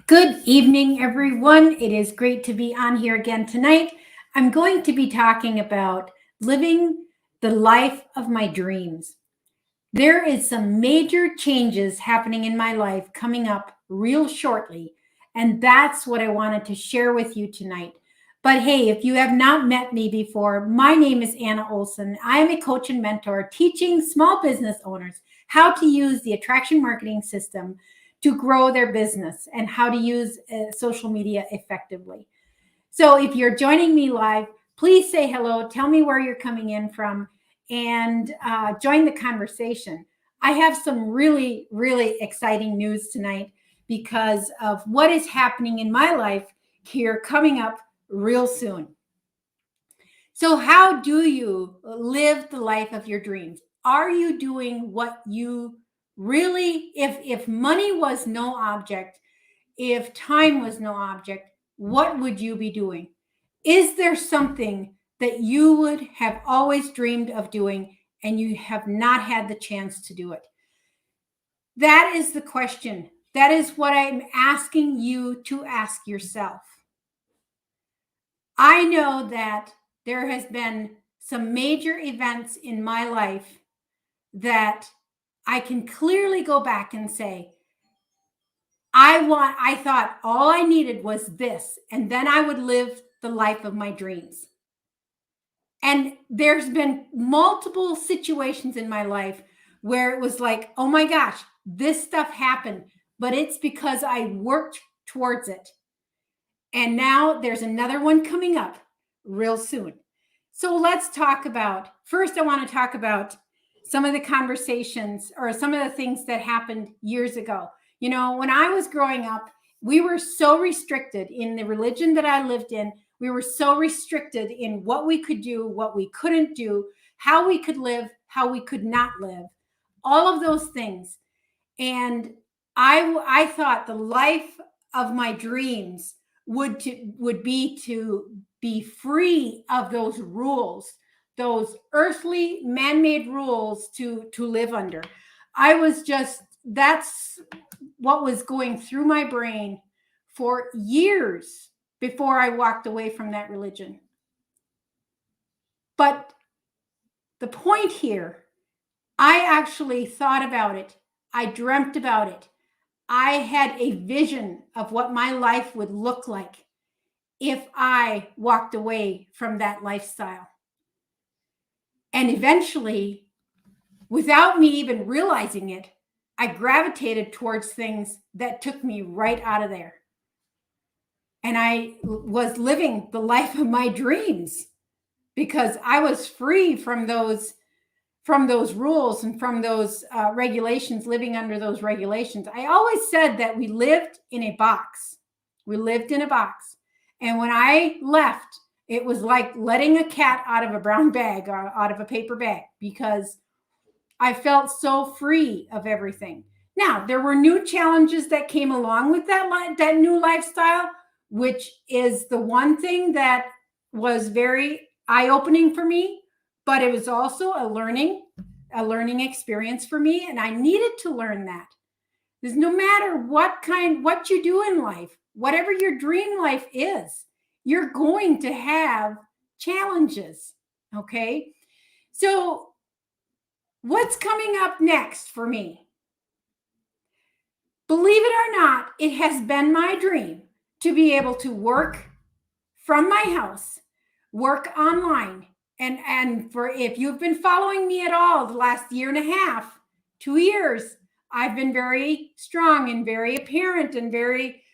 Good evening, everyone. It is great to be on here again tonight. I'm going to be talking about living the life of my dreams. There is some major changes happening in my life coming up real shortly, and that's what I wanted to share with you tonight. But hey, if you have not met me before, my name is Anna Olson. I am a coach and mentor teaching small business owners how to use the attraction marketing system to grow their business and how to use social media effectively. So if you're joining me live, please say hello, tell me where you're coming in from, and join the conversation. I have some really, really exciting news tonight because of what is happening in my life here coming up real soon. So, how do you live the life of your dreams? Are you doing what you really, if money was no object, if time was no object, what would you be doing? Is there something that you would have always dreamed of doing and you have not had the chance to do it? That is the question. That is what I'm asking you to ask yourself. I know that there has been some major events in my life that I can clearly go back and say, I thought all I needed was this, and then I would live the life of my dreams. And there's been multiple situations in my life where it was like, oh my gosh, this stuff happened, but it's because I worked towards it. And now there's another one coming up real soon. So let's talk about, first, I want to talk about some of the conversations or some of the things that happened years ago. You know, when I was growing up, we were so restricted in the religion that I lived in. We were so restricted in what we could do, what we couldn't do, how we could live, how we could not live, all of those things. And I thought the life of my dreams would be to be free of those rules, those earthly man-made rules to live under. I was just, that's what was going through my brain for years before I walked away from that religion. But the point here, I actually thought about it. I dreamt about it. I had a vision of what my life would look like if I walked away from that lifestyle. And eventually, without me even realizing it, I gravitated towards things that took me right out of there. And I was living the life of my dreams because I was free from those rules and from those regulations, living under those regulations. I always said that we lived in a box. We lived in a box. And when I left, it was like letting a cat out of a brown bag or out of a paper bag because I felt so free of everything. Now, there were new challenges that came along with that new lifestyle, which is the one thing that was very eye-opening for me, but it was also a learning experience for me, and I needed to learn that. Because no matter what you do in life, whatever your dream life is, you're going to have challenges, okay? So what's coming up next for me? Believe it or not, it has been my dream to be able to work from my house, work online. And for if you've been following me at all the last year and a half, 2 years, I've been very strong and very apparent and very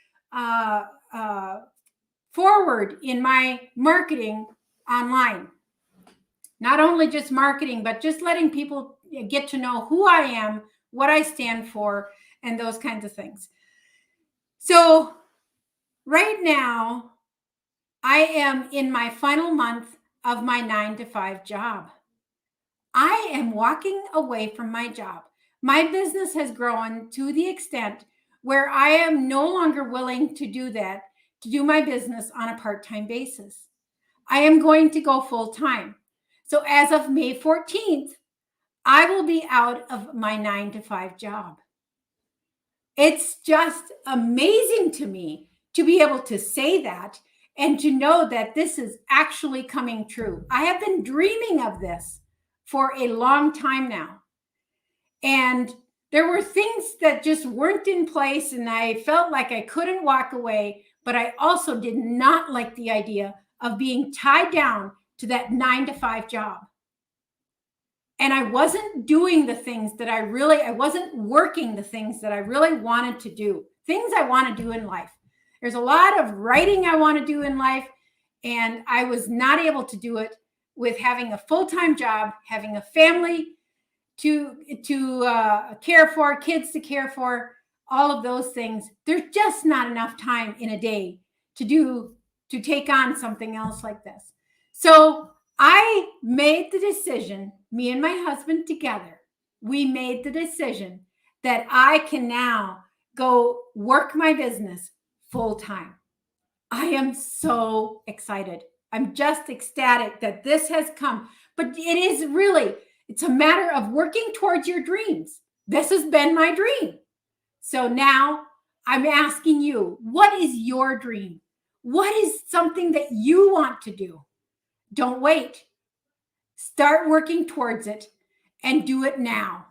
forward in my marketing online. Not only just marketing, but just letting people get to know who I am, what I stand for, and those kinds of things. So right now, I am in my final month of my 9-to-5 job. I am walking away from my job. My business has grown to the extent where I am no longer willing to do that, to do my business on a part-time basis. I am going to go full-time. So as of May 14th, I will be out of my 9-to-5 job. It's just amazing to me to be able to say that and to know that this is actually coming true. I have been dreaming of this for a long time now. And there were things that just weren't in place, and I felt like I couldn't walk away. But I also did not like the idea of being tied down to that 9-to-5 job. And I wasn't doing the things that I wasn't working the things that I really wanted to do, things I want to do in life. There's a lot of writing I want to do in life, and I was not able to do it with having a full-time job, having a family to care for, kids to care for, all of those things. There's just not enough time in a day to take on something else like this. So I made the decision, me and my husband together, we made the decision that I can now go work my business full time. I am so excited. I'm just ecstatic that this has come. But it is really, it's a matter of working towards your dreams. This has been my dream. So now I'm asking you, what is your dream? What is something that you want to do? Don't wait. Start working towards it and do it now.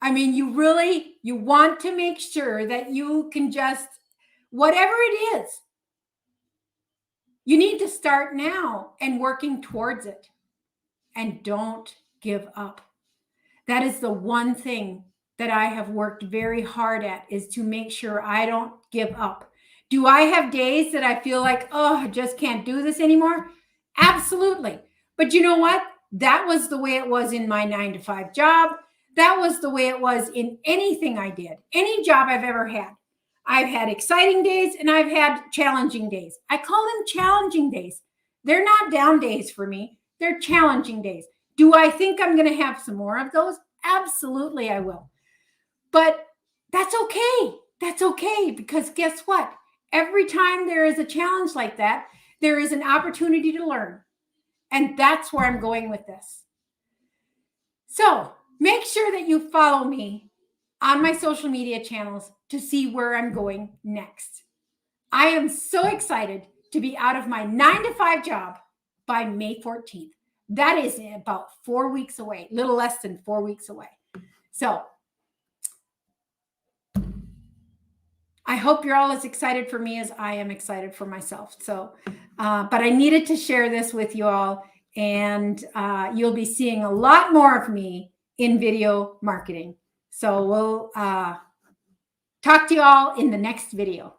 I mean, you want to make sure that you can just, whatever it is, you need to start now and working towards it. And don't give up. That is the one thing that I have worked very hard at, is to make sure I don't give up. Do I have days that I feel like, oh, I just can't do this anymore? Absolutely. But you know what? That was the way it was in my 9-to-5 job. That was the way it was in anything I did, any job I've ever had. I've had exciting days and I've had challenging days. I call them challenging days. They're not down days for me. They're challenging days. Do I think I'm going to have some more of those? Absolutely, I will. But that's okay. That's okay, because guess what? Every time there is a challenge like that, there is an opportunity to learn. And that's where I'm going with this. So make sure that you follow me on my social media channels to see where I'm going next. I am so excited to be out of my 9-to-5 job by May 14th. That is about 4 weeks away, a little less than 4 weeks away. So I hope you're all as excited for me as I am excited for myself. So, but I needed to share this with you all, and you'll be seeing a lot more of me in video marketing. So we'll talk to you all in the next video.